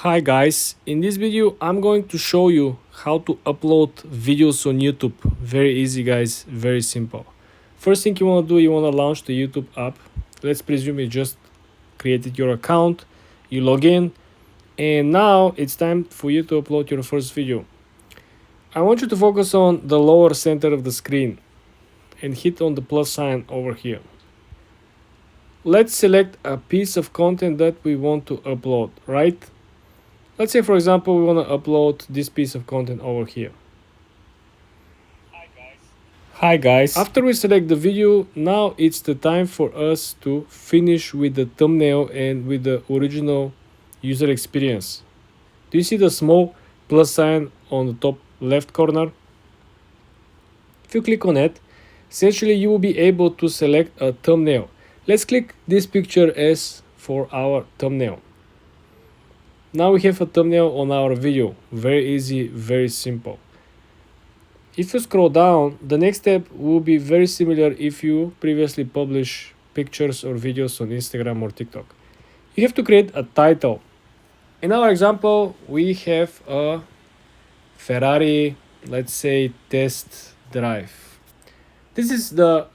Hi guys, in this video I'm going to show you how to upload videos on YouTube. Very easy guys, very simple. First thing you want to do, you want to launch the YouTube app. Let's presume you just created your account, you log in, and now it's time for you to upload your first video. I want you to focus on the lower center of the screen and hit on the plus sign over here. Let's select a piece of content that we want to upload, right? Let's say, for example, we want to upload this piece of content over here. Hi guys. After we select the video, now it's the time for us to finish with the thumbnail and with the original user experience. Do you see the small plus sign on the top left corner? If you click on it, essentially you will be able to select a thumbnail. Let's click this picture as for our thumbnail. Now we have a thumbnail on our video. Very easy, very simple. If you scroll down, the next step will be very similar if you previously publish pictures or videos on Instagram or TikTok. You have to create a title. In our example, we have a Ferrari, let's say, test drive. This is the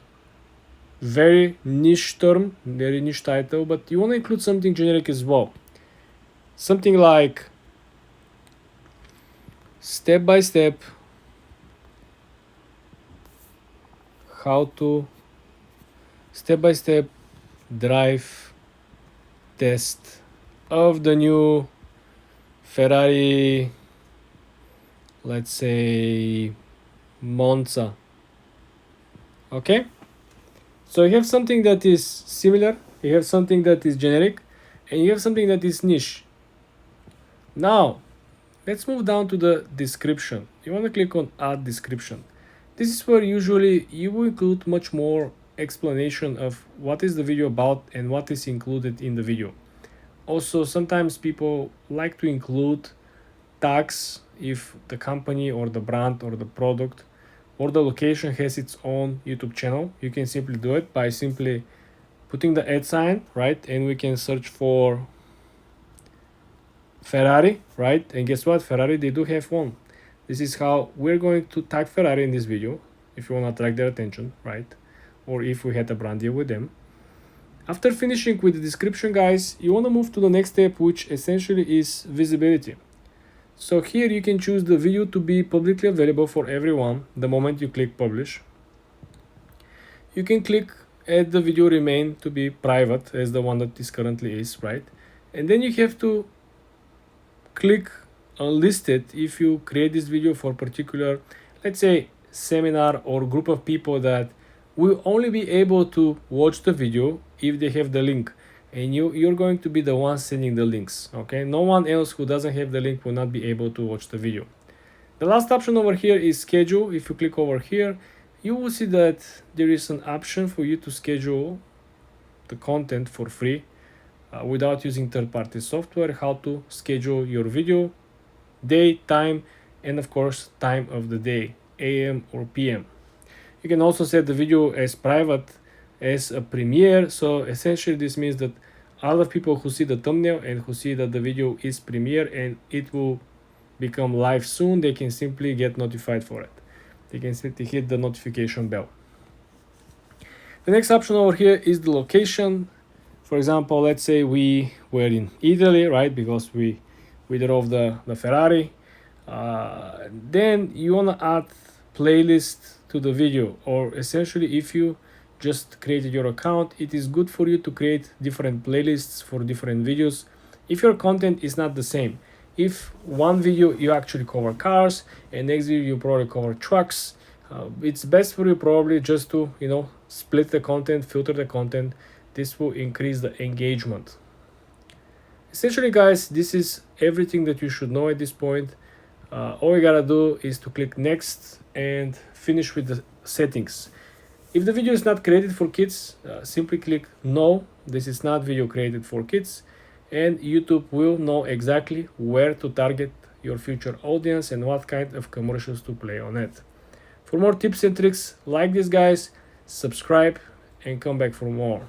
very niche term, very niche title, but you want to include something generic as well. Something like step by step how to step-by-step drive test of the new Ferrari, let's say Monza. Okay, so you have something that is similar, you have something that is generic, and you have something that is niche. Now let's move down to the description. You want to click on add description. This is where usually you will include much more explanation of what is the video about and what is included in the video. Also, sometimes people like to include tags if the company or the brand or the product or the location has its own YouTube channel. You can simply do it by simply putting the ad sign, right? And we can search for Ferrari, right? And guess what? Ferrari, they do have one. This is how we're going to tag Ferrari in this video, if you want to attract their attention, right? Or if we had a brand deal with them. After finishing with the description, guys, you want to move to the next step, which essentially is visibility. So here you can choose the video to be publicly available for everyone the moment you click publish. You can click add the video remain to be private as the one that this currently is, right? And then you have to click unlisted if you create this video for a particular, let's say, seminar or group of people that will only be able to watch the video if they have the link, and you're going to be the one sending the links. Okay, no one else who doesn't have the link will not be able to watch the video. The last option over here is schedule. If you click over here, you will see that there is an option for you to schedule the content for free without using third-party software. How to schedule your video, day, time, and of course time of the day, AM or PM. You can also set the video as private, as a premiere. So essentially this means that other people who see the thumbnail and who see that the video is premiere and it will become live soon, they can simply get notified for it. They can simply hit the notification bell. The next option over here is the location. For example, let's say we were in Italy, right? Because we drove the Ferrari. Then you want to add playlist to the video, or essentially if you just created your account, it is good for you to create different playlists for different videos if your content is not the same. If one video you actually cover cars and next video you probably cover trucks, it's best for you probably just to split the content, filter the content. This will increase the engagement. Essentially, guys, this is everything that you should know at this point. All you gotta do is to click next and finish with the settings. If the video is not created for kids, simply click no, this is not video created for kids, and YouTube will know exactly where to target your future audience and what kind of commercials to play on it. For more tips and tricks like this, guys, subscribe and come back for more.